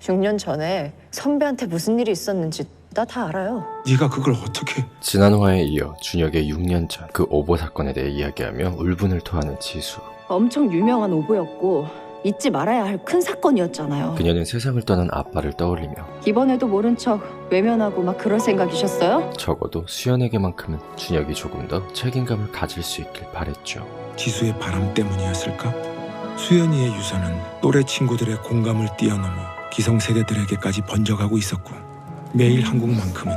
6년 전에 선배한테 무슨 일이 있었는지 나 다 알아요. 네가 그걸 어떻게... 지난 화에 이어 준혁의 6년 전 그 오보 사건에 대해 이야기하며 울분을 토하는 지수. 엄청 유명한 오보였고 잊지 말아야 할 큰 사건이었잖아요. 그녀는 세상을 떠난 아빠를 떠올리며 이번에도 모른 척 외면하고 막 그럴 생각이셨어요? 적어도 수연에게만큼은 준혁이 조금 더 책임감을 가질 수 있길 바랬죠. 지수의 바람 때문이었을까? 수연이의 유서는 또래 친구들의 공감을 뛰어넘어 기성세대들에게까지 번져가고 있었고, 매일 한국만큼은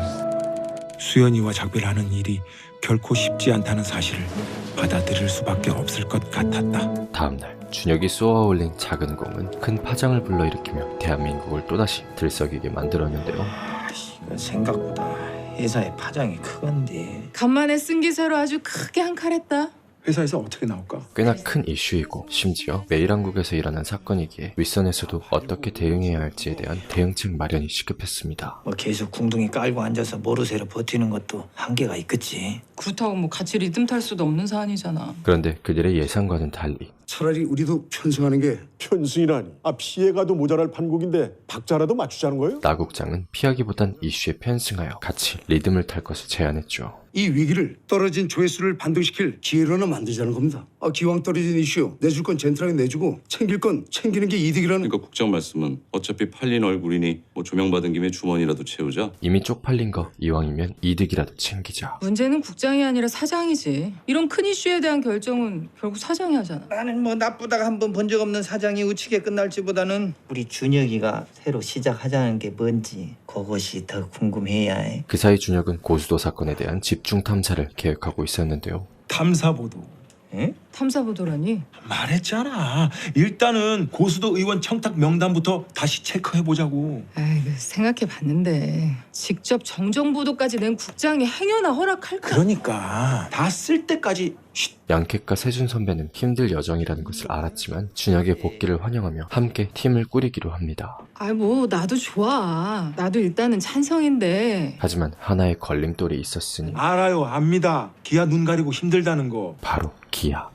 수연이와 작별하는 일이 결코 쉽지 않다는 사실을 받아들일 수밖에 없을 것 같았다. 다음날 준혁이 쏘아 올린 작은 공은 큰 파장을 불러일으키며 대한민국을 또다시 들썩이게 만들었는데요. 이거 생각보다 회사의 파장이 크건데. 간만에 쓴 기사로 아주 크게 한 칼 했다. 회사에서 어떻게 나올까? 꽤나 큰 이슈이고 심지어 매일 한국에서 일어난 사건이기에 윗선에서도 어떻게 대응해야 할지에 대한 대응책 마련이 시급했습니다. 뭐 계속 궁둥이 깔고 앉아서 모르쇠로 버티는 것도 한계가 있겠지. 그렇다고 뭐 같이 리듬 탈 수도 없는 사안이잖아. 그런데 그들의 예상과는 달리 차라리 우리도 편승하는 게. 편승이라니. 피해가도 모자랄 판국인데 박자라도 맞추자는 거예요? 나 국장은 피하기보단 이슈에 편승하여 같이 리듬을 탈 것을 제안했죠. 이 위기를 떨어진 조회수를 반등시킬 기회로나 만들자는 겁니다. 기왕 떨어진 이슈 내줄 건 젠틀하게 내주고 챙길 건 챙기는 게 이득이라는. 그러니까 국장 말씀은 어차피 팔린 얼굴이니 뭐 조명받은 김에 주머니라도 채우자. 이미 쪽팔린 거 이왕이면 이득이라도 챙기자. 문제는 국장이 아니라 사장이지. 이런 큰 이슈에 대한 결정은 결국 사장이 하잖아. 나는 뭐 나쁘다가 한 번 본 적 없는 사장이 우치게 끝날지보다는 우리 준혁이가 새로 시작하자는 게 뭔지 그것이 더 궁금해야 해. 그 사이 준혁은 고수도 사건에 대한 집중 탐사를 계획하고 있었는데요. 탐사보도. 응? 탐사보도라니. 말했잖아. 일단은 고수도 의원 청탁 명단부터 다시 체크해보자고. 아이고 생각해봤는데 직접 정정보도까지 낸 국장이 행여나 허락할까? 그러니까 다 쓸 때까지 양캣과 세준 선배는 힘들 여정이라는 것을 알았지만 준혁의 복귀를 환영하며 함께 팀을 꾸리기로 합니다. 아이 뭐 나도 좋아. 나도 일단은 찬성인데. 하지만 하나의 걸림돌이 있었으니 알아요. 압니다. 기아 눈 가리고 힘들다는 거. 바로 기아.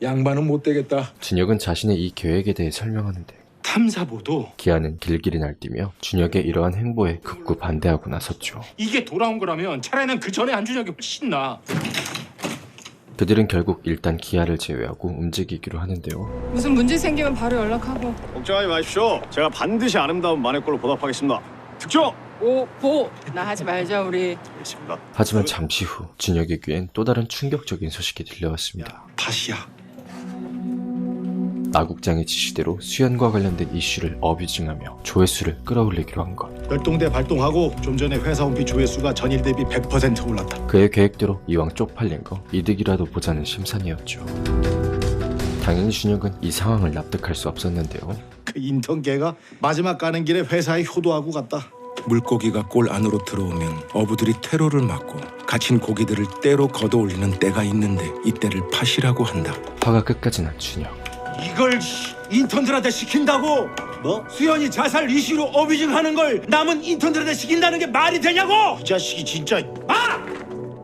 양반은 못 되겠다. 준혁은 자신의 이 계획에 대해 설명하는데 탐사보도 기아는 길길이 날뛰며 준혁의 이러한 행보에 극구 반대하고 나섰죠. 이게 돌아온 거라면 차라리 그 전에 안준혁이 훨씬 나. 그들은 결국 일단 기아를 제외하고 움직이기로 하는데요. 무슨 문제 생기면 바로 연락하고. 걱정하지 마십시오. 제가 반드시 아름다운 만회꼴로 보답하겠습니다. 특종! 오보 나 하지 말자 우리. 알겠습니다. 하지만 잠시 후 준혁의 귀엔 또 다른 충격적인 소식이 들려왔습니다. 다시야. 나 국장의 지시대로 수연과 관련된 이슈를 어뷰징하며 조회수를 끌어올리기로 한 것. 별동대 발동하고 좀 전에 회사 홈피 조회수가 전일 대비 100% 올랐다. 그의 계획대로 이왕 쪽팔린 거 이득이라도 보자는 심산이었죠. 당연히 준혁은 이 상황을 납득할 수 없었는데요. 그 인턴 걔가 마지막 가는 길에 회사에 효도하고 갔다. 물고기가 골 안으로 들어오면 어부들이 테러를 막고 갇힌 고기들을 때로 걷어올리는 때가 있는데 이때를 팥이라고 한다. 화가 끝까지 난 준혁. 이걸 인턴들한테 시킨다고? 뭐? 수연이 자살 이슈로 어뷰징하는 걸 남은 인턴들한테 시킨다는 게 말이 되냐고? 이 자식이 진짜...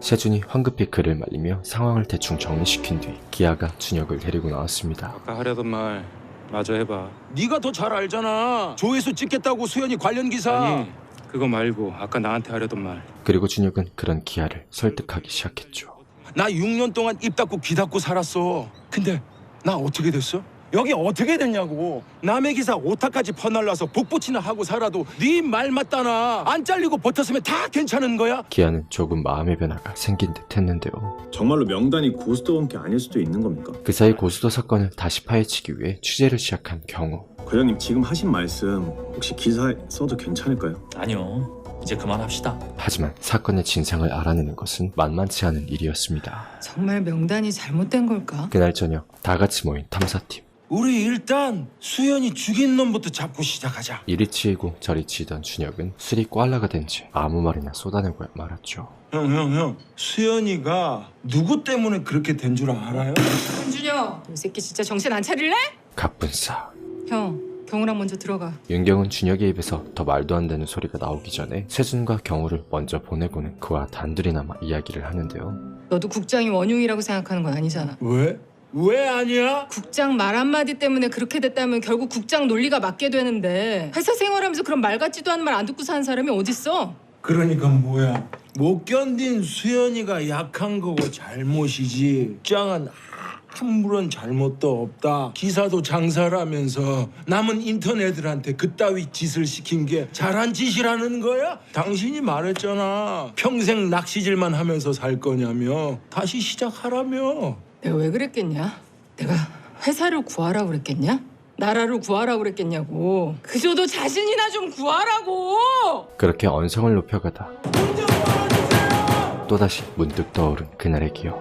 세준이 황급히 그를 말리며 상황을 대충 정리시킨 뒤 기아가 준혁을 데리고 나왔습니다. 아까 하려던 말 마저 해봐. 네가 더 잘 알잖아. 조회수 찍겠다고 수연이 관련 기사. 아니 그거 말고 아까 나한테 하려던 말. 그리고 준혁은 그런 기아를 설득하기 시작했죠. 나 6년 동안 입 닫고 귀 닫고 살았어. 근데 나 어떻게 됐어? 여기 어떻게 됐냐고. 남의 기사 오타까지 퍼날라서 복붙이나 하고 살아도 네 말 맞다나. 안 잘리고 버텼으면 다 괜찮은 거야? 기아는 조금 마음의 변화가 생긴 듯 했는데요. 정말로 명단이 고수도 게 아닐 수도 있는 겁니까? 그 사이 고수도 사건을 다시 파헤치기 위해 취재를 시작한 경우. 과장님 지금 하신 말씀 혹시 기사에 써도 괜찮을까요? 아니요. 이제 그만합시다. 하지만 사건의 진상을 알아내는 것은 만만치 않은 일이었습니다. 정말 명단이 잘못된 걸까? 그날 저녁 다 같이 모인 탐사팀. 우리 일단 수연이 죽인 놈부터 잡고 시작하자. 이리 치이고 저리 치던 준혁은 술이 꽐라가 된 채 아무 말이나 쏟아내고 말았죠. 형. 수연이가 누구 때문에 그렇게 된 줄 알아요? 한준혁 이 새끼 진짜 정신 안 차릴래? 갑분싸. 형 경우랑 먼저 들어가. 윤경은 준혁의 입에서 더 말도 안 되는 소리가 나오기 전에 세준과 경우를 먼저 보내고는 그와 단둘이 남아 이야기를 하는데요. 너도 국장이 원흉이라고 생각하는 건 아니잖아. 왜? 왜 아니야? 국장 말 한마디 때문에 그렇게 됐다면 결국 국장 논리가 맞게 되는데 회사 생활하면서 그런 말 같지도 않은 말 안 듣고 사는 사람이 어딨어? 그러니까 뭐야? 못 견딘 수연이가 약한 거고 잘못이지. 국장은 아무런 잘못도 없다. 기사도 장사를 하면서 남은 인턴애들한테 그따위 짓을 시킨 게 잘한 짓이라는 거야? 당신이 말했잖아. 평생 낚시질만 하면서 살 거냐며. 다시 시작하라며. 내가 왜 그랬겠냐? 내가 회사를 구하라고 그랬겠냐? 나라를 구하라고 그랬겠냐고. 그저도 자신이나 좀 구하라고. 그렇게 언성을 높여가다 또다시 문득 떠오른 그날의 기억.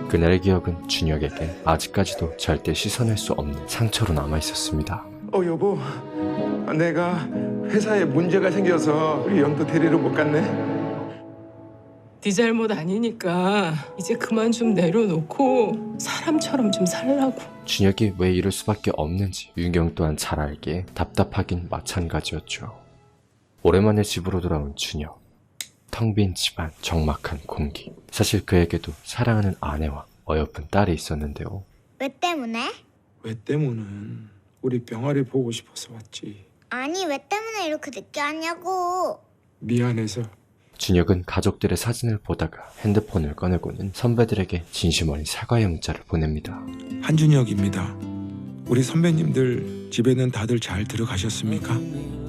그날의 기억은 준혁에게 아직까지도 절대 씻어낼 수 없는 상처로 남아있었습니다. 여보, 내가 회사에 문제가 생겨서 우리 연도 데리러 못 갔네. 네 잘못 아니니까 이제 그만 좀 내려놓고 사람처럼 좀 살라고. 준혁이 왜 이럴 수밖에 없는지 윤경 또한 잘 알기에 답답하긴 마찬가지였죠. 오랜만에 집으로 돌아온 준혁. 텅 빈 집안, 적막한 공기. 사실 그에게도 사랑하는 아내와 어여쁜 딸이 있었는데요. 왜 때문에? 왜 때문은 우리 병아리 보고 싶어서 왔지. 아니 왜 때문에 이렇게 늦게 왔냐고. 미안해서. 준혁은 가족들의 사진을 보다가 핸드폰을 꺼내고는 선배들에게 진심 어린 사과의 문자를 보냅니다. 한준혁입니다. 우리 선배님들 집에는 다들 잘 들어가셨습니까?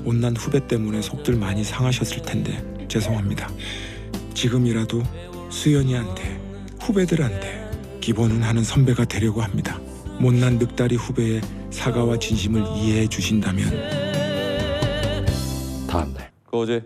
못난 후배 때문에 속들 많이 상하셨을 텐데 죄송합니다. 지금이라도 수연이한테, 후배들한테 기본은 하는 선배가 되려고 합니다. 못난 늑다리 후배의 사과와 진심을 이해해 주신다면. 다음날 어제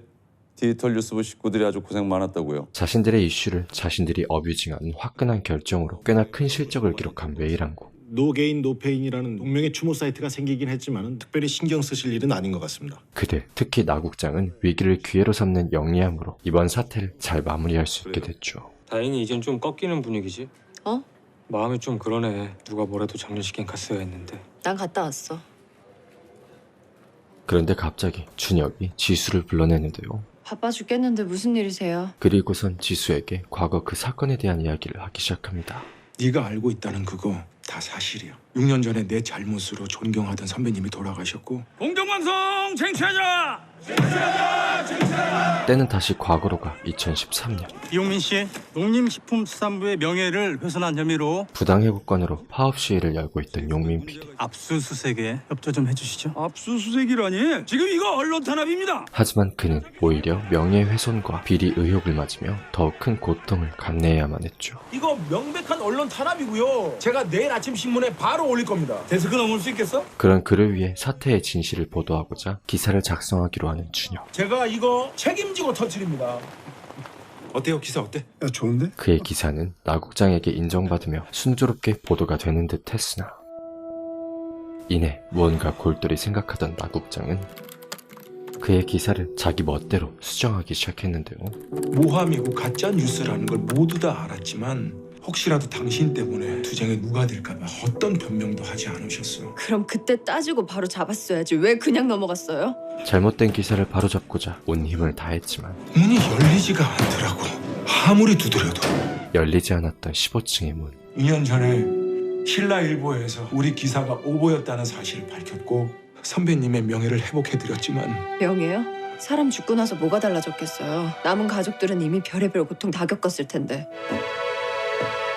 디지털 뉴스부 식구들이 아주 고생 많았다고요. 자신들의 이슈를 자신들이 어뷰징하는 화끈한 결정으로 꽤나 큰 실적을 기록한 매일한국. 노게인 노페인이라는 동명의 추모 사이트가 생기긴 했지만 특별히 신경 쓰실 일은 아닌 것 같습니다. 그들, 특히 나 국장은 위기를 기회로 삼는 영리함으로 이번 사태를 잘 마무리할 수 있게 됐죠. 다행히 이젠 좀 꺾이는 분위기지. 어? 마음이 좀 그러네. 누가 뭐래도 작년시킨 갔어야 했는데. 난 갔다 왔어. 그런데 갑자기 준혁이 지수를 불러내는데요. 바빠 죽겠는데 무슨 일이세요? 그리고선 지수에게 과거 그 사건에 대한 이야기를 하기 시작합니다. 네가 알고 있다는 그거 다 사실이야. 6년 전에 내 잘못으로 존경하던 선배님이 돌아가셨고. 공정방송 쟁취하자! 때는 다시 과거로 가 2013년. 이용민 씨, 농림식품수산부의 명예를 훼손한 혐의로 부당해고건으로 파업 시위를 열고 있던 용민 PD. 압수수색에 협조 좀 해주시죠. 압수수색이라니? 지금 이거 언론 탄압입니다! 하지만 그는 오히려 명예훼손과 비리 의혹을 맞으며 더욱 큰 고통을 감내해야만 했죠. 이거 명백한 언론 탄압이고요. 제가 내일 아침 신문에 바로 올릴 겁니다. 데스크 넘을 수 있겠어? 그런 그를 위해 사태의 진실을 보도하고자 기사를 작성하기로 하는 준혁. 제가 이거 책임지고 터뜨립니다. 어때요? 기사 어때? 야, 좋은데? 그의 기사는 나 국장에게 인정받으며 순조롭게 보도가 되는 듯 했으나 이내 무언가 골똘히 생각하던 나 국장은 그의 기사를 자기 멋대로 수정하기 시작했는데요. 모함이고 가짜 뉴스라는 걸 모두 다 알았지만 혹시라도 당신 때문에 투쟁에 누가 될까봐 어떤 변명도 하지 않으셨어. 그럼 그때 따지고 바로 잡았어야지. 왜 그냥 넘어갔어요? 잘못된 기사를 바로잡고자 온 힘을 다했지만 문이 열리지가 않더라고. 아무리 두드려도. 열리지 않았던 15층의 문. 2년 전에 신라일보에서 우리 기사가 오보였다는 사실을 밝혔고 선배님의 명예를 회복해드렸지만. 명예요? 사람 죽고 나서 뭐가 달라졌겠어요. 남은 가족들은 이미 별의별 고통 다 겪었을 텐데.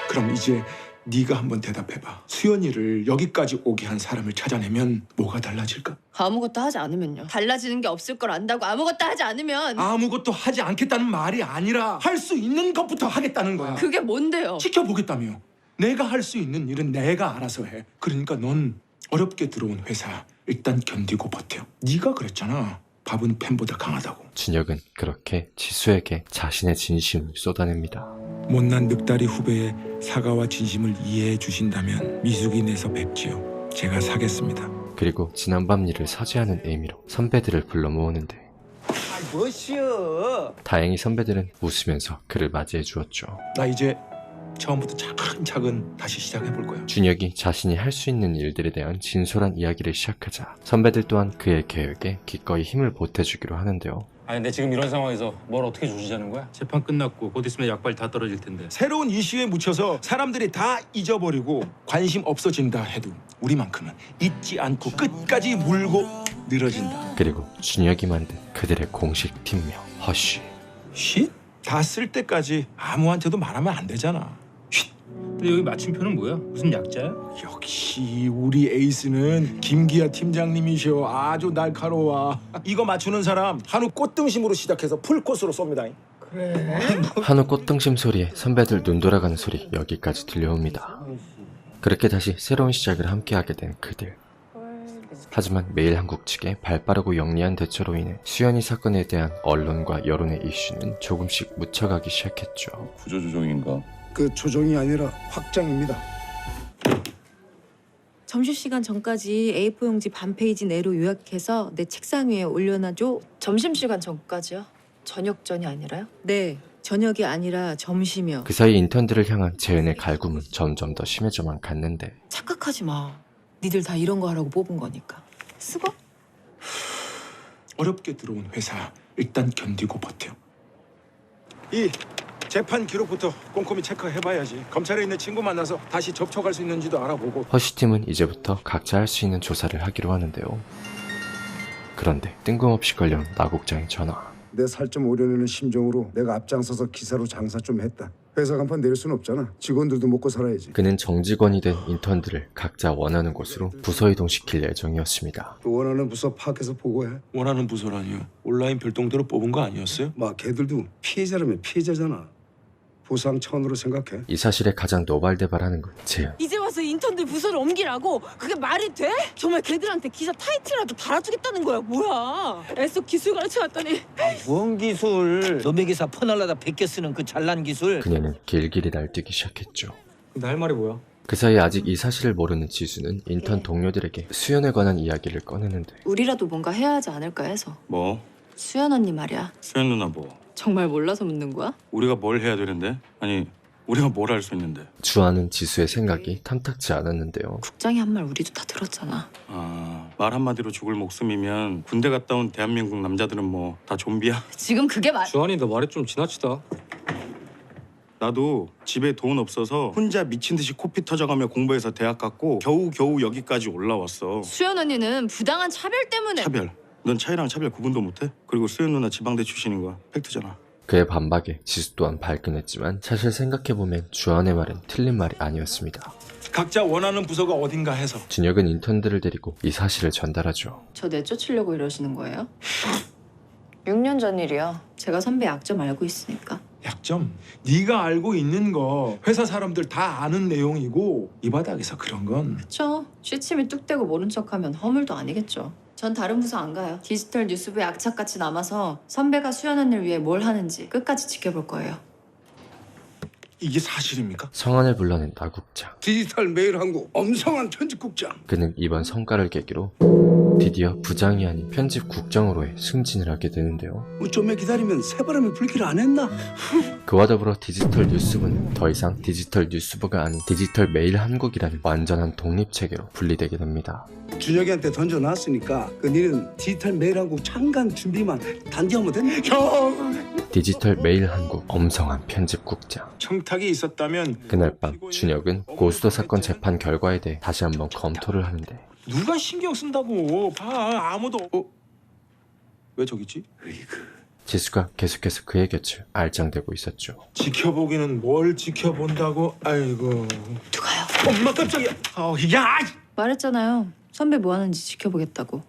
그럼 이제 네가 한번 대답해봐. 수연이를 여기까지 오게 한 사람을 찾아내면 뭐가 달라질까? 아무것도 하지 않으면요. 달라지는 게 없을 걸 안다고 아무것도 하지 않으면. 아무것도 하지 않겠다는 말이 아니라 할 수 있는 것부터 하겠다는 거야. 그게 뭔데요? 지켜보겠다며. 내가 할 수 있는 일은 내가 알아서 해. 그러니까 넌 어렵게 들어온 회사 일단 견디고 버텨. 네가 그랬잖아. 밥은 팬보다 강하다고. 준혁은 그렇게 지수에게 자신의 진심을 쏟아냅니다. 못난 늑다리 후배의 사과와 진심을 이해해 주신다면 미숙이 내서 뵙지요. 제가 사겠습니다. 그리고 지난밤 일을 사죄하는 의미로 선배들을 불러 모으는데 뭐시여? 다행히 선배들은 웃으면서 그를 맞이해 주었죠. 나 이제 처음부터 차근차근 다시 시작해 볼 거야. 준혁이 자신이 할 수 있는 일들에 대한 진솔한 이야기를 시작하자 선배들 또한 그의 계획에 기꺼이 힘을 보태주기로 하는데요. 아니 근데 지금 이런 상황에서 뭘 어떻게 조지자는 거야? 재판 끝났고 곧 있으면 약발 다 떨어질 텐데. 새로운 이슈에 묻혀서 사람들이 다 잊어버리고 관심 없어진다 해도 우리만큼은 잊지 않고 끝까지 물고 늘어진다. 그리고 준혁이 만든 그들의 공식 팀명 허쉬. 쉿? 다 쓸 때까지 아무한테도 말하면 안 되잖아. 근데 여기 마침표는 뭐야? 무슨 약자야? 역시 우리 에이스는 김기아 팀장님이셔. 아주 날카로워. 이거 맞추는 사람 한우 꽃등심으로 시작해서 풀코스로 쏩니다. 한우 꽃등심 소리에 선배들 눈 돌아가는 소리 여기까지 들려옵니다. 그렇게 다시 새로운 시작을 함께하게 된 그들. 하지만 매일한국 측의 발빠르고 영리한 대처로 인해 수연이 사건에 대한 언론과 여론의 이슈는 조금씩 묻혀가기 시작했죠. 구조조정인가? 그 조정이 아니라 확장입니다. 점심시간 전까지 A4 용지 반 페이지 내로 요약해서 내 책상 위에 올려놔줘. 점심시간 전까지요? 저녁 전이 아니라요? 네, 저녁이 아니라 점심이요. 그 사이 인턴들을 향한 재은의 갈굼은 점점 더 심해져만 갔는데 착각하지 마. 니들 다 이런 거 하라고 뽑은 거니까. 쓰고? 어렵게 들어온 회사 일단 견디고 버텨. 이 재판 기록부터 꼼꼼히 체크해봐야지. 검찰에 있는 친구 만나서 다시 접촉할 수 있는지도 알아보고. 허쉬팀은 이제부터 각자 할 수 있는 조사를 하기로 하는데요. 그런데 뜬금없이 걸려온 나국장의 전화. 내 살 좀 오려내는 심정으로 내가 앞장서서 기사로 장사 좀 했다. 회사 간판 내릴 수는 없잖아. 직원들도 먹고 살아야지. 그는 정직원이 된 인턴들을 각자 원하는 곳으로 부서 이동시킬 예정이었습니다. 또 원하는 부서 파악해서 보고해. 원하는 부서라니요? 온라인 별동대로 뽑은 거 아니었어요? 막 걔들도 피해자라면 피해자잖아. 보상 차원으로 생각해. 이 사실에 가장 노발대발하는 건 재은. 이제 와서 인턴들 부서를 옮기라고? 그게 말이 돼? 정말 걔들한테 기자 타이틀이라도 달아주겠다는 거야 뭐야? 애써 기술 가르쳐왔더니 뭔 기술? 너배 기사 퍼날라다 베껴 쓰는 그 잘난 기술. 그녀는 길길이 날뛰기 시작했죠. 근데 할 말이 뭐야? 그 사이 아직 이 사실을 모르는 지수는 인턴 동료들에게 수연에 관한 이야기를 꺼내는데 우리라도 뭔가 해야 하지 않을까 해서. 뭐? 수연 언니 말이야. 수연 누나 뭐? 정말 몰라서 묻는 거야? 우리가 뭘 해야 되는데? 아니 우리가 뭘 할 수 있는데? 주하는 지수의 생각이 탐탁지 않았는데요. 국장이 한 말 우리도 다 들었잖아. 말 한마디로 죽을 목숨이면 군대 갔다 온 대한민국 남자들은 뭐 다 좀비야? 지금 그게 말... 주한이 너 말이 좀 지나치다. 나도 집에 돈 없어서 혼자 미친 듯이 코피 터져가며 공부해서 대학 갔고 겨우 여기까지 올라왔어. 수연 언니는 부당한 차별 때문에... 차별. 넌 차이랑 차별 구분도 못해? 그리고 수연 누나 지방대 출신인 거야. 팩트잖아. 그의 반박에 지수 또한 발끈했지만 사실 생각해보면 주한의 말은 틀린 말이 아니었습니다. 각자 원하는 부서가 어딘가 해서. 준혁은 인턴들을 데리고 이 사실을 전달하죠. 저 내쫓으려고 이러시는 거예요? 6년 전 일이요. 제가 선배 약점 알고 있으니까. 약점? 네가 알고 있는 거 회사 사람들 다 아는 내용이고 이 바닥에서 그런 건. 그쵸. 취침이 뚝대고 모른 척하면 허물도 아니겠죠. 전 다른 부서 안 가요. 디지털 뉴스부에 악착같이 남아서 선배가 수연 언니를 위해 뭘 하는지 끝까지 지켜볼 거예요. 이게 사실입니까? 성안을 불러낸 나국장. 디지털 매일한국 엄성한 편집국장. 그는 이번 성과를 계기로 드디어 부장이 아닌 편집국장으로의 승진을 하게 되는데요. 좀만 기다리면 새바람이 불길 안 했나? 그와 더불어 디지털 뉴스부는 더 이상 디지털 뉴스부가 아닌 디지털 매일한국이라는 완전한 독립체계로 분리되게 됩니다. 준혁이한테 던져놨으니까 그 니는 디지털 매일한국 창간 준비만 단디하면 된다. 디지털 매일한국 엄성한 편집국장. 청탁이 있었다면 그날 밤 준혁은 고수도 사건 재판 결과에 대해 다시 한번 검토를 하는데 누가 신경 쓴다고. 봐 아무도. 왜 저기 있지? 지수가 계속해서 그의 곁을 알짱대고 있었죠. 지켜보기는 뭘 지켜본다고. 아이고. 누가요? 엄마 깜짝이야. 야! 말했잖아요. 선배 뭐 하는지 지켜보겠다고.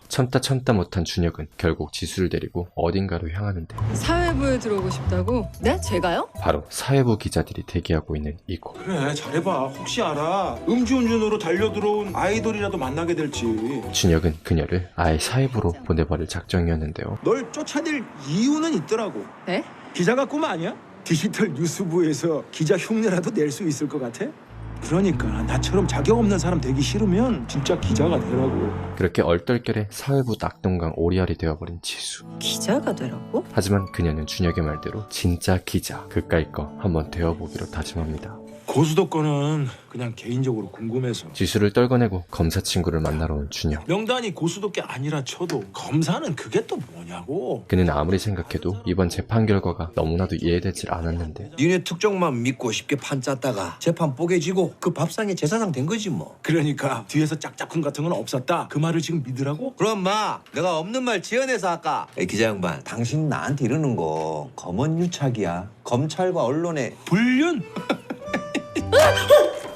참다 못한 준혁은 결국 지수를 데리고 어딘가로 향하는데 사회부에 들어오고 싶다고? 네? 제가요? 바로 사회부 기자들이 대기하고 있는 이곳. 그래 잘해봐. 혹시 알아. 음주운전으로 달려들어온 아이돌이라도 만나게 될지. 준혁은 그녀를 아예 사회부로 보내버릴 작정이었는데요. 널 쫓아낼 이유는 있더라고. 네? 기자가 꿈 아니야? 디지털 뉴스부에서 기자 흉내라도 낼 수 있을 것 같아? 그러니까 나처럼 자격 없는 사람 되기 싫으면 진짜 기자가 되라고. 그렇게 얼떨결에 사회부 낙동강 오리알이 되어버린 지수. 기자가 되라고? 하지만 그녀는 준혁의 말대로 진짜 기자 그까이 거 한번 되어보기로 다짐합니다. 고수도 거는 그냥 개인적으로 궁금해서. 지수를 떨궈내고 검사 친구를 만나러 온 준혁. 명단이 고수도 게 아니라 쳐도 검사는 그게 또 뭐냐고. 그는 아무리 생각해도 이번 재판 결과가 너무나도 이해되질 않았는데 니네 특종만 믿고 쉽게 판 짰다가 재판 뽀개지고 그 밥상에 제사상 된 거지 뭐. 그러니까 뒤에서 짝짝꿍 같은 건 없었다. 그 말을 지금 믿으라고? 그럼 마 내가 없는 말 지어내서 할까? 기자 양반 당신 나한테 이러는 거 검언 유착이야. 검찰과 언론의 불륜?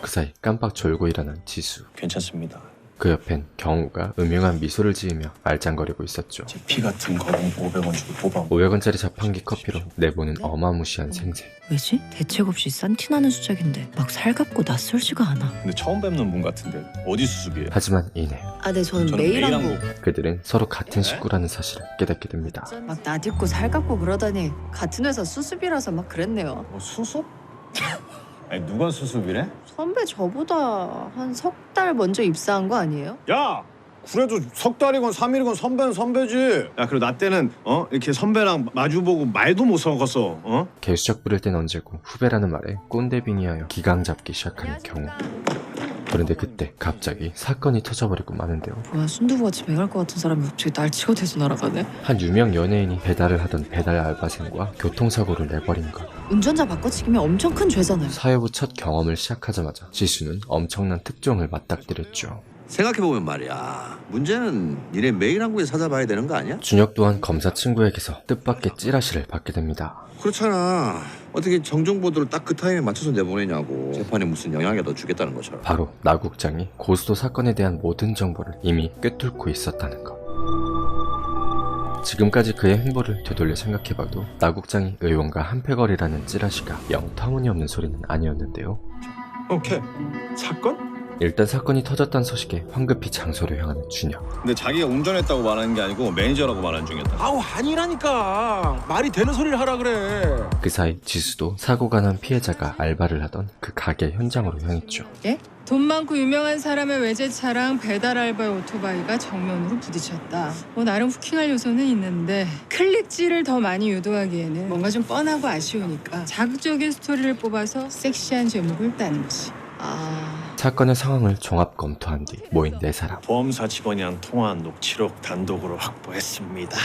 그 사이 깜빡 졸고 일어난 지수. 괜찮습니다. 그 옆엔 경우가 음흉한 미소를 지으며 말짱거리고 있었죠. 피 같은 거 500원 주고 뽑아. 500원짜리 자판기 커피로 내보는 어마무시한 생색. 왜지? 대책 없이 싼티나는 수작인데 막 살갑고 낯설지가 않아. 근데 처음 뵙는 분 같은데 어디 수습이에요? 하지만 이내 아, 네, 저는 매일 한국. 그들은 서로 같은 식구라는 사실을 깨닫게 됩니다. 막 낯익고 살갑고 그러다니 같은 회사 수습이라서 막 그랬네요. 뭐 수습? 아니 누가 수습이래? 선배 저보다 한 석 달 먼저 입사한 거 아니에요? 야! 그래도 석 달이건 3일이건 선배는 선배지. 야 그리고 나 때는 이렇게 선배랑 마주보고 말도 못 섞었어. 개수작 부릴 땐 언제고 후배라는 말에 꼰대빙의하여 기강 잡기 시작하는 경우. 그런데 그때 갑자기 사건이 터져버리고 마는데요. 뭐야, 순두부같이 맹할 것 같은 사람이 갑자기 날치가 돼서 날아가네. 한 유명 연예인이 배달을 하던 배달 알바생과 교통사고를 내버린 것. 운전자 바꿔치기면 엄청 큰 죄잖아요. 사회부 첫 경험을 시작하자마자 지수는 엄청난 특종을 맞닥뜨렸죠. 생각해보면 말이야 문제는 니네 매일 한국에 찾아봐야 되는 거 아니야? 준혁 또한 검사 친구에게서 뜻밖의 찌라시를 받게 됩니다. 그렇잖아. 어떻게 정정보도를 딱 그 타임에 맞춰서 내보내냐고. 재판에 무슨 영향이라도 주겠다는 것처럼. 바로 나 국장이 고수도 사건에 대한 모든 정보를 이미 꿰뚫고 있었다는 것. 지금까지 그의 행보를 되돌려 생각해봐도 나 국장이 의원과 한패거리라는 찌라시가 영 터무니없는 소리는 아니었는데요. 오케이. 사건? 일단 사건이 터졌다는 소식에 황급히 장소로 향하는 준혁. 근데 자기가 운전했다고 말하는 게 아니고 매니저라고 말하는 중이었다. 아우 아니라니까. 말이 되는 소리를 하라 그래. 그 사이 지수도 사고가 난 피해자가 알바를 하던 그 가게 현장으로 향했죠. 예? 돈 많고 유명한 사람의 외제차랑 배달 알바의 오토바이가 정면으로 부딪혔다. 뭐 나름 후킹할 요소는 있는데 클릭질을 더 많이 유도하기에는 뭔가 좀 뻔하고 아쉬우니까 자극적인 스토리를 뽑아서 섹시한 제목을 따는 거지. 사건의 상황을 종합 검토한 뒤 모인 네 사람. 보험사 직원이랑 통화한 녹취록 단독으로 확보했습니다.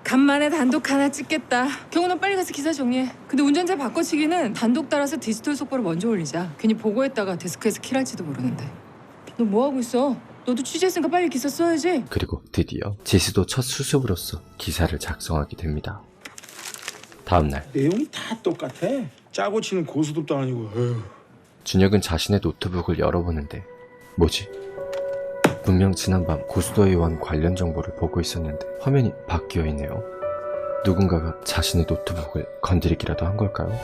간만에 단독 하나 찍겠다. 경우 너 빨리 가서 기사 정리해. 근데 운전자 바꿔치기는 단독 따라서 디지털 속보를 먼저 올리자. 괜히 보고했다가 데스크에서 킬할지도 모르는데. 너 뭐하고 있어? 너도 취재했으니까 빨리 기사 써야지. 그리고 드디어 지수도 첫 수습으로서 기사를 작성하게 됩니다. 다음날 내용이 다 똑같아. 짜고 치는 고수도 아니고. 에휴. 준혁은 자신의 노트북을 열어보는데 뭐지? 분명 지난밤 고수도 의원 관련 정보를 보고 있었는데 화면이 바뀌어 있네요. 누군가가 자신의 노트북을 건드리기라도 한 걸까요?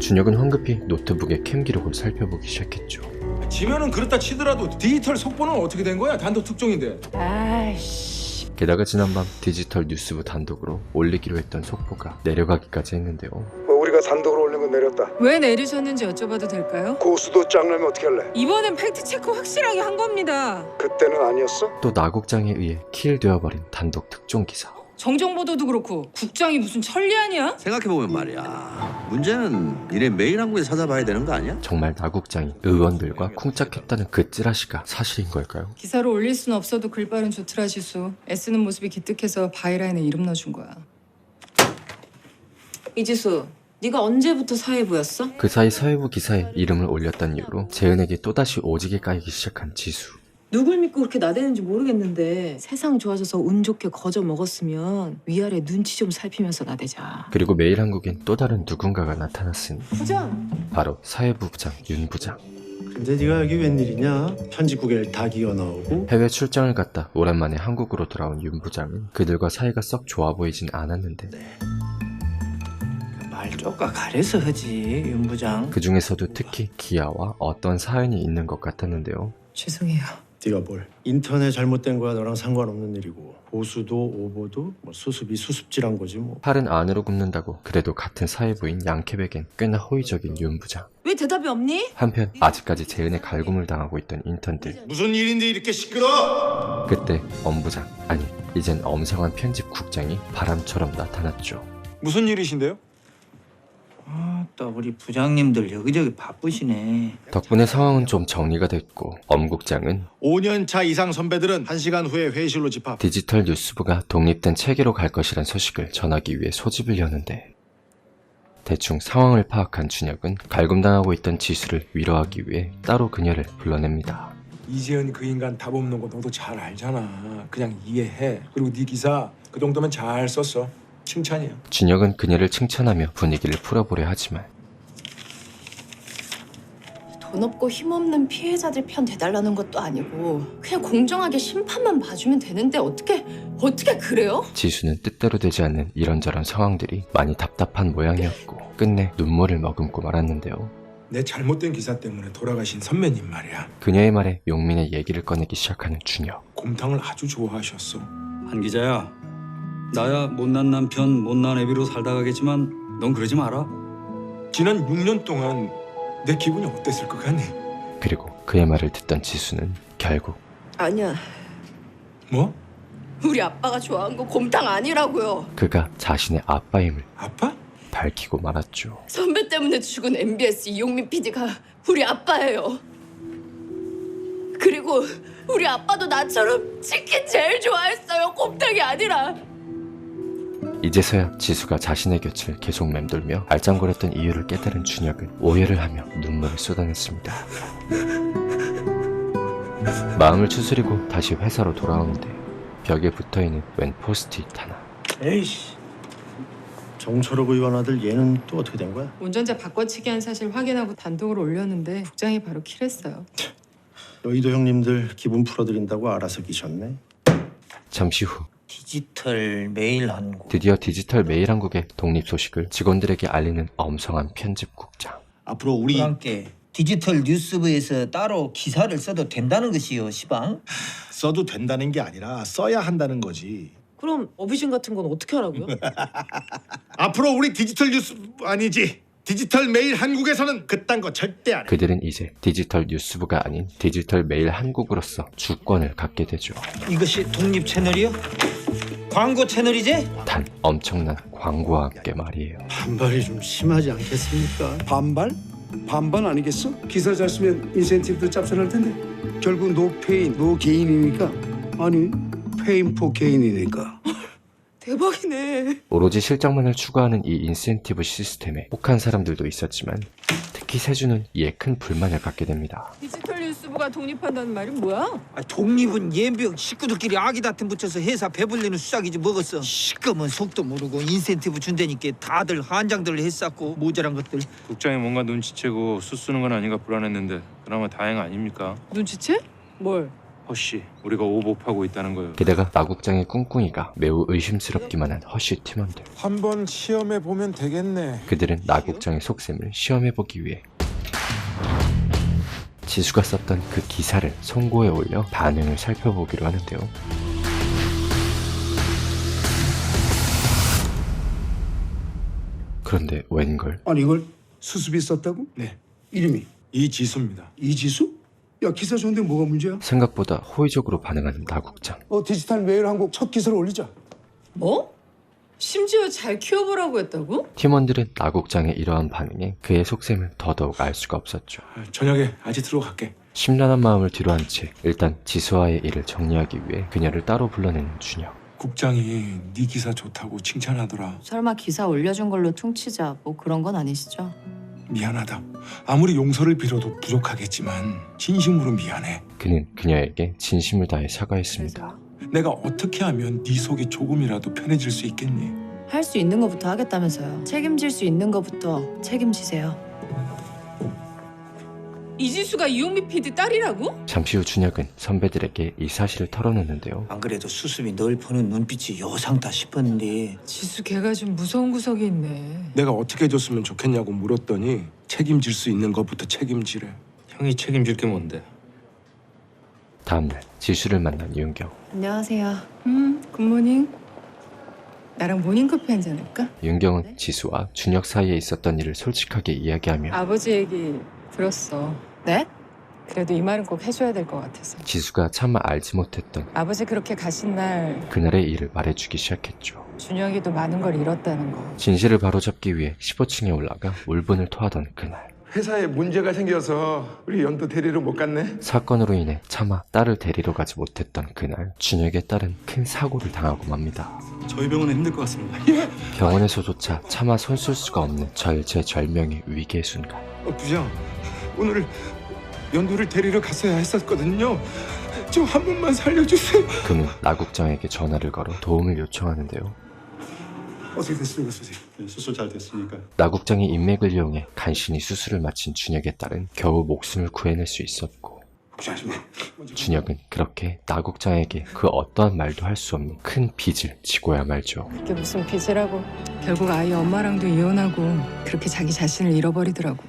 준혁은 황급히 노트북의 캠 기록을 살펴보기 시작했죠. 지면은 그렇다 치더라도 디지털 속보는 어떻게 된 거야? 단독 특종인데. 아이씨. 게다가 지난밤 디지털 뉴스부 단독으로 올리기로 했던 속보가 내려가기까지 했는데요. 우리가 단독으로 올린 건 내렸다. 왜 내리셨는지 여쭤봐도 될까요? 고수도 짱나면 어떻게 할래? 이번엔 팩트체크 확실하게 한 겁니다. 그때는 아니었어? 또 나국장에 의해 킬되어버린 단독 특종 기사. 정정보도도 그렇고 국장이 무슨 천리안이야? 생각해보면 말이야 문제는 니네 매일 한국에 찾아봐야 되는 거 아니야? 정말 나국장이 의원들과 쿵짝했다는 그 찌라시가 사실인 걸까요? 기사로 올릴 순 없어도 글발은 좋더라 지수. 애쓰는 모습이 기특해서 바이라인에 이름 넣어준 거야. 이지수, 네가 언제부터 사회부였어? 그 사이 사회부 기사에 이름을 올렸다는 이유로 재은에게 또다시 오지게 까이기 시작한 지수. 누굴 믿고 그렇게 나대는지 모르겠는데 세상 좋아져서 운 좋게 거저 먹었으면 위아래 눈치 좀 살피면서 나대자. 그리고 매일 한국엔 또 다른 누군가가 나타났으니 부장! 바로 사회부 부장 윤 부장. 근데 네가 여기 웬일이냐? 편집국에 다 기어 나오고. 해외 출장을 갔다 오랜만에 한국으로 돌아온 윤 부장은 그들과 사이가 썩 좋아 보이진 않았는데 말 쪼까 가려서 하지 윤 부장. 그 중에서도 특히 기아와 어떤 사연이 있는 것 같았는데요. 죄송해요. 네가 뭘? 인터넷 잘못된 거야. 너랑 상관없는 일이고. 보수도 오보도 뭐 수습이 수습질한 거지 뭐. 팔은 안으로 굽는다고 그래도 같은 사회부인 양캐백엔 꽤나 호의적인 윤 부장. 왜 대답이 없니? 한편 아직까지 재은의 갈굼을 당하고 있던 인턴들. 무슨 일인데 이렇게 시끄러? 그때 엄 부장, 아니 이젠 엄성한 편집국장이 바람처럼 나타났죠. 무슨 일이신데요? 아따 우리 부장님들 여기저기 바쁘시네. 덕분에 상황은 좀 정리가 됐고 엄국장은 5년 차 이상 선배들은 1시간 후에 회의실로 집합. 디지털 뉴스부가 독립된 체계로 갈 것이란 소식을 전하기 위해 소집을 여는데 대충 상황을 파악한 준혁은 갈굼당하고 있던 지수를 위로하기 위해 따로 그녀를 불러냅니다. 이재현 그 인간 답 없는 거 너도 잘 알잖아. 그냥 이해해. 그리고 네 기사 그 정도면 잘 썼어. 칭찬이야. 준혁은 그녀를 칭찬하며 분위기를 풀어보려 하지만 돈 없고 힘없는 피해자들 편 대달라는 것도 아니고 그냥 공정하게 심판만 봐주면 되는데 어떻게 그래요? 지수는 뜻대로 되지 않는 이런저런 상황들이 많이 답답한 모양이었고 끝내 눈물을 머금고 말았는데요. 내 잘못된 기사 때문에 돌아가신 선배님 말이야. 그녀의 말에 용민의 얘기를 꺼내기 시작하는 준혁. 곰탕을 아주 좋아하셨어. 한 기자야, 나야 못난 남편, 못난 애비로 살다 가겠지만 넌 그러지 마라. 지난 6년 동안 내 기분이 어땠을 것 같니? 그리고 그의 말을 듣던 지수는 결국 아니야. 뭐? 우리 아빠가 좋아한 거 곰탕 아니라고요. 그가 자신의 아빠임을 아빠? 밝히고 말았죠. 선배 때문에 죽은 MBS 이용민 PD가 우리 아빠예요. 그리고 우리 아빠도 나처럼 치킨 제일 좋아했어요. 곰탕이 아니라. 이제서야 지수가 자신의 곁을 계속 맴돌며 알짱거렸던 이유를 깨달은 준혁은 오해를 하며 눈물을 쏟아냈습니다. 마음을 추스리고 다시 회사로 돌아오는데 벽에 붙어있는 웬 포스트잇 하나. 에이씨, 정철욱 의원 아들 얘는 또 어떻게 된 거야? 운전자 바꿔치기 한 사실 확인하고 단독으로 올렸는데 국장이 바로 킬했어요. 여의도 형님들 기분 풀어드린다고 알아서 기셨네. 잠시 후 디지털 메일 한국. 드디어 디지털 메일 한국의 독립 소식을 직원들에게 알리는 엄성한 편집국장. 앞으로 우리 함께 디지털 뉴스부에서 따로 기사를 써도 된다는 것이요, 시방? 써도 된다는 게 아니라 써야 한다는 거지. 그럼 어뷰징 같은 건 어떻게 하라고요? 앞으로 우리 디지털 뉴스 아니지. 디지털 메일 한국에서는 그딴 거 절대 안 해. 그들은 이제 디지털 뉴스부가 아닌 디지털 메일 한국으로서 주권을 갖게 되죠. 이것이 독립 채널이요? 광고 채널이지? 단 엄청난 광고와 함께 말이에요. 반발이 좀 심하지 않겠습니까? 반발? 반반 아니겠어? 기사 잘 쓰면 인센티브도 짭짤할 텐데. 결국 노 페인, 노 게인이니까. 아니, 페인 포 게인이니까. 대박이네. 오로지 실적만을 추구하는 이 인센티브 시스템에 혹한 사람들도 있었지만 특히 세준은 이에 큰 불만을 갖게 됩니다. 디지털 뉴스부가 독립한다는 말이 뭐야? 독립은 예병 식구들끼리 아기다툼 붙여서 회사 배불리는 수작이지 먹었어. 시끄면 속도 모르고 인센티브 준다니까 다들 한장들 했었고 모자란 것들. 국장이 뭔가 눈치채고 수 쓰는 건 아닌가 불안했는데 그나마 다행 아닙니까? 눈치채? 뭘? 허씨, 우리가 오복하고 있다는 거요. 게다가 나국장의 꿍꿍이가 매우 의심스럽기만 한 허쉬 팀원들. 한번 시험해 보면 되겠네. 그들은 나국장의 속셈을 시험해보기 위해 지수가 썼던 그 기사를 송고에 올려 반응을 살펴보기로 하는데요. 그런데 웬걸? 아니 이걸 수습이 썼다고? 네. 이름이? 이지수입니다. 이지수? 야 기사 좋은데 뭐가 문제야? 생각보다 호의적으로 반응하는 나국장. 디지털 메일 한국 첫 기사를 올리자. 뭐? 심지어 잘 키워보라고 했다고? 팀원들은 나국장의 이러한 반응에 그의 속셈을 더더욱 알 수가 없었죠. 저녁에 아지트로 갈게. 심란한 마음을 뒤로한 채 일단 지수와의 일을 정리하기 위해 그녀를 따로 불러내는 준혁. 국장이 네 기사 좋다고 칭찬하더라. 설마 기사 올려준 걸로 퉁치자 뭐 그런 건 아니시죠? 미안하다. 아무리 용서를 빌어도 부족하겠지만 진심으로 미안해. 그는 그녀에게 진심을 다해 사과했습니다. 내가 어떻게 하면 네 속이 조금이라도 편해질 수 있겠니? 할 수 있는 것부터 하겠다면서요. 책임질 수 있는 것부터 책임지세요. 이지수가 이용미 PD 딸이라고? 잠시 후 준혁은 선배들에게 이 사실을 털어놓는데요. 안 그래도 수습이 널 보는 눈빛이 요상다 싶었는데. 지수 걔가 좀 무서운 구석이 있네. 내가 어떻게 해줬으면 좋겠냐고 물었더니 책임질 수 있는 것부터 책임지래. 형이 책임질 게 뭔데? 다음날 지수를 만난 윤경. 안녕하세요. 굿모닝. 나랑 모닝커피 한잔 할까? 윤경은 지수와 준혁 사이에 있었던 일을 솔직하게 이야기하며 아버지 얘기 들었어. 네? 그래도 이 말은 꼭 해줘야 될 것 같아서. 지수가 차마 알지 못했던 아버지 그렇게 가신 날 그날의 일을 말해주기 시작했죠. 준혁이도 많은 걸 잃었다는 거. 진실을 바로잡기 위해 15층에 올라가 울분을 토하던 그날, 회사에 문제가 생겨서 우리 연도 데리러 못 갔네. 사건으로 인해 차마 딸을 데리러 가지 못했던 그날, 준혁의 딸은 큰 사고를 당하고 맙니다. 저희 병원은 힘들 것 같습니다. 병원에서조차 차마 손쓸 수가 없는 절체절명의 위기의 순간, 부장, 오늘 연도를 데리러 갔어야 했었거든요. 좀 한 번만 살려주세요. 그는 나국장에게 전화를 걸어 도움을 요청하는데요. 어떻게 됐습니까, 선생님? 네, 수술 잘 됐으니까. 나국장이 인맥을 이용해 간신히 수술을 마친 준혁의 딸은 겨우 목숨을 구해낼 수 있었고, 준혁은 그렇게 나국장에게 그 어떠한 말도 할 수 없는 큰 빚을 지고야 말죠. 그게 무슨 빚이라고. 결국 아이 엄마랑도 이혼하고 그렇게 자기 자신을 잃어버리더라고.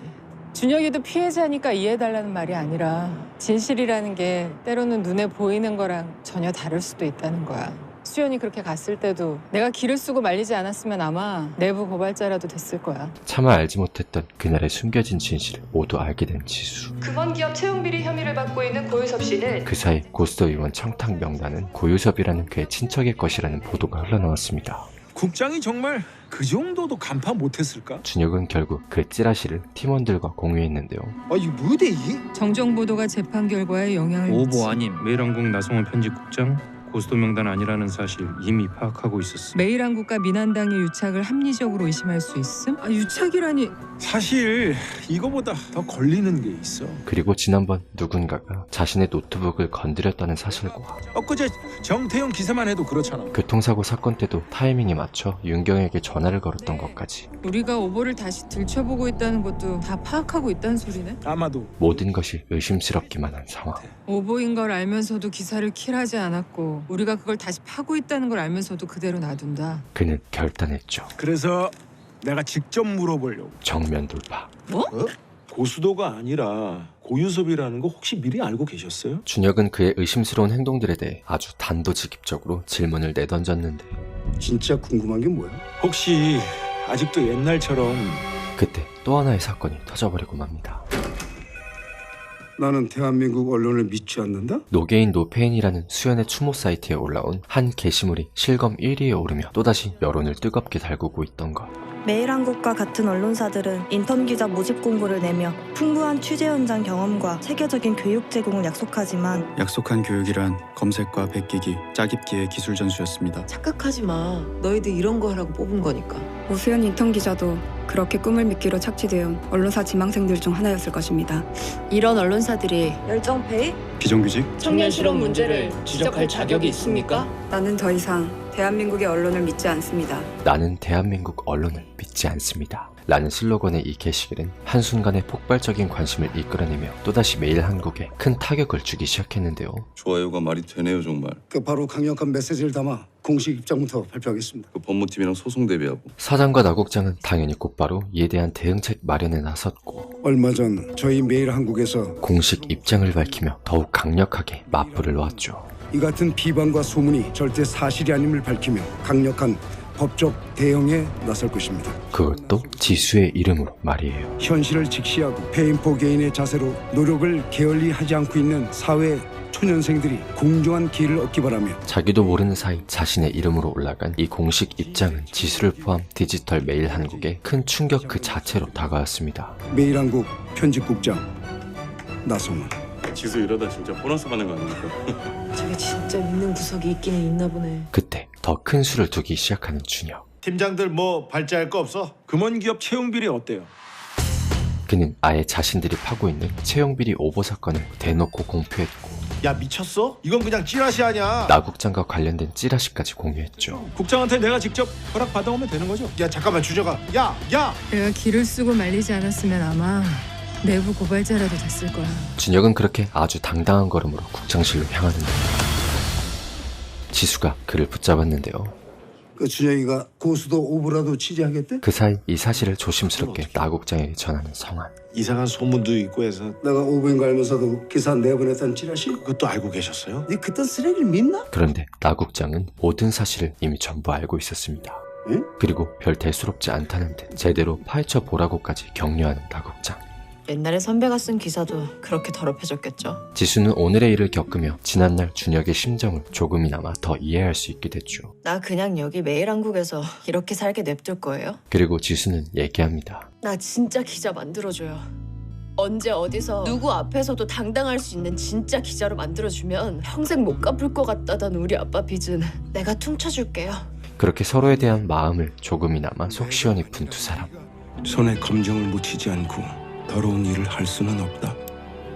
준혁이도 피해자니까 이해해달라는 말이 아니라 진실이라는 게 때로는 눈에 보이는 거랑 전혀 다를 수도 있다는 거야. 수연이 그렇게 갔을 때도 내가 기를 쓰고 말리지 않았으면 아마 내부 고발자라도 됐을 거야. 차마 알지 못했던 그날의 숨겨진 진실을 모두 알게 된 지수. 금원기업 채용비리 혐의를 받고 있는 고유섭 씨는 그 사이 고스톱 의원 청탁 명단은 고유섭이라는 그의 친척의 것이라는 보도가 흘러나왔습니다. 국장이 정말 그 정도도 간파 못했을까? 준혁은 결국 그 찌라시를 팀원들과 공유했는데요. 이 뭐대? 정정 보도가 재판 결과에 영향을 오보 아님 매일한국 나성원 편집국장 고스톱 명단 아니라는 사실 이미 파악하고 있었어. 매일한국과 민한당의 유착을 합리적으로 의심할 수 있음? 유착이라니. 사실 이거보다 더 걸리는 게 있어. 그리고 지난번 누군가가 자신의 노트북을 건드렸다는 사실과 엊그제 정태영 기사만 해도 그렇잖아. 교통사고 사건 때도 타이밍에 맞춰 윤경에게 전화를 걸었던 것까지 우리가 오보를 다시 들춰보고 있다는 것도 다 파악하고 있다는 소리네? 아마도 모든 것이 의심스럽기만 한 상황. 오보인 걸 알면서도 기사를 킬하지 않았고 우리가 그걸 다시 파고 있다는 걸 알면서도 그대로 놔둔다. 그는 결단했죠. 그래서 내가 직접 물어보려고. 정면 돌파. 뭐? 고수도가 아니라 고유섭이라는 거 혹시 미리 알고 계셨어요? 준혁은 그의 의심스러운 행동들에 대해 아주 단도직입적으로 질문을 내던졌는데, 진짜 궁금한 게 뭐야? 혹시 아직도 옛날처럼 그때 또 하나의 사건이 터져버리고 맙니다. 나는 대한민국 언론을 믿지 않는다? 노게인 노페인이라는 수연의 추모 사이트에 올라온 한 게시물이 실검 1위에 오르며 또다시 여론을 뜨겁게 달구고 있던 것. 매일한국과 같은 언론사들은 인턴 기자 모집 공고를 내며 풍부한 취재 현장 경험과 체계적인 교육 제공을 약속하지만 약속한 교육이란 검색과 베끼기, 짜깁기의 기술 전수였습니다. 착각하지 마. 너희들 이런 거 하라고 뽑은 거니까. 오수연 인턴 기자도 그렇게 꿈을 믿기로 착취되온 언론사 지망생들 중 하나였을 것입니다. 이런 언론사들이 열정페이? 비정규직? 청년 실업 문제를 지적할 자격이 있습니까? 나는 더 이상 대한민국의 언론을 믿지 않습니다. 나는 대한민국 언론을 믿지 않습니다. 라는 슬로건의 이 게시글은 한순간에 폭발적인 관심을 이끌어내며 또다시 매일한국에 큰 타격을 주기 시작했는데요. 좋아요가 말이 되네요, 정말. 바로 강력한 메시지를 담아 공식 입장부터 발표하겠습니다. 법무팀이랑 소송 대비하고. 사장과 나국장은 당연히 곧바로 이에 대한 대응책 마련에 나섰고, 얼마 전 저희 매일한국에서 공식 입장을 밝히며 더욱 강력하게 맞불을 놓았죠. 이 같은 비방과 소문이 절대 사실이 아님을 밝히며 강력한 법적 대응에 나설 것입니다. 그것도 지수의 이름으로 말이에요. 현실을 직시하고 페인포 개인의 자세로 노력을 게을리 하지 않고 있는 사회 초년생들이 공정한 기회를 얻기 바라며, 자기도 모르는 사이 자신의 이름으로 올라간 이 공식 입장은 지수를 포함 디지털 매일한국에 큰 충격 그 자체로 다가왔습니다. 매일한국 편집국장 나성원. 지수 이러다 진짜 보너스 받는 거 아닙니까? 저게 진짜 믿는 구석이 있기는 있나 보네. 그때 더 큰 수를 두기 시작하는 준혁. 팀장들 뭐 발제할 거 없어? 금원기업 채용비리 어때요? 그는 아예 자신들이 파고 있는 채용비리 오보 사건을 대놓고 공표했고, 야 미쳤어? 이건 그냥 찌라시 아니야. 나국장과 관련된 찌라시까지 공유했죠. 국장한테 내가 직접 허락 받아오면 되는 거죠? 야 잠깐만 준혁아. 야! 내가 기를 쓰고 말리지 않았으면 아마 내부 고발자라도 됐을 거야. 준혁은 그렇게 아주 당당한 걸음으로 국장실로 향하는데, 지수가 그를 붙잡았는데요. 준혁이가 고수도 오보라도 취재하겠대? 그 사이 이 사실을 조심스럽게 나국장에게 전하는 성환. 이상한 소문도 있고 해서. 내가 오보인 거 알면서도 기사 내보냈다는 찌라시? 그것도 알고 계셨어요? 네 그딴 쓰레기를 믿나? 그런데 나국장은 모든 사실을 이미 전부 알고 있었습니다. 응? 그리고 별 대수롭지 않다는 듯 제대로 파헤쳐 보라고까지 격려하는 나국장. 옛날에 선배가 쓴 기사도 그렇게 더럽혀졌겠죠. 지수는 오늘의 일을 겪으며 지난날 준혁의 심정을 조금이나마 더 이해할 수 있게 됐죠. 나 그냥 여기 매일한국에서 이렇게 살게 냅둘 거예요? 그리고 지수는 얘기합니다. 나 진짜 기자 만들어줘요. 언제 어디서 누구 앞에서도 당당할 수 있는 진짜 기자로 만들어주면 평생 못 갚을 것 같다던 우리 아빠 빚은 내가 퉁쳐줄게요. 그렇게 서로에 대한 마음을 조금이나마 속 시원히 푼 두 사람. 손에 검정을 묻히지 않고 더러운 일을 할 수는 없다.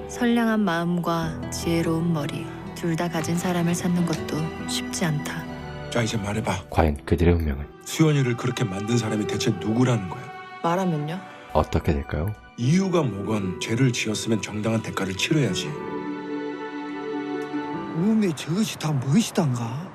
선량한 마음과 지혜로운 머리 둘 다 가진 사람을 찾는 것도 쉽지 않다. 자, 이제 말해봐. 과연 그들의 운명은 수연이를 그렇게 만든 사람이 대체 누구라는 거야? 말하면요? 어떻게 될까요? 이유가 뭐건 죄를 지었으면 정당한 대가를 치러야지. 몸에 저것이 다 무엇이단가?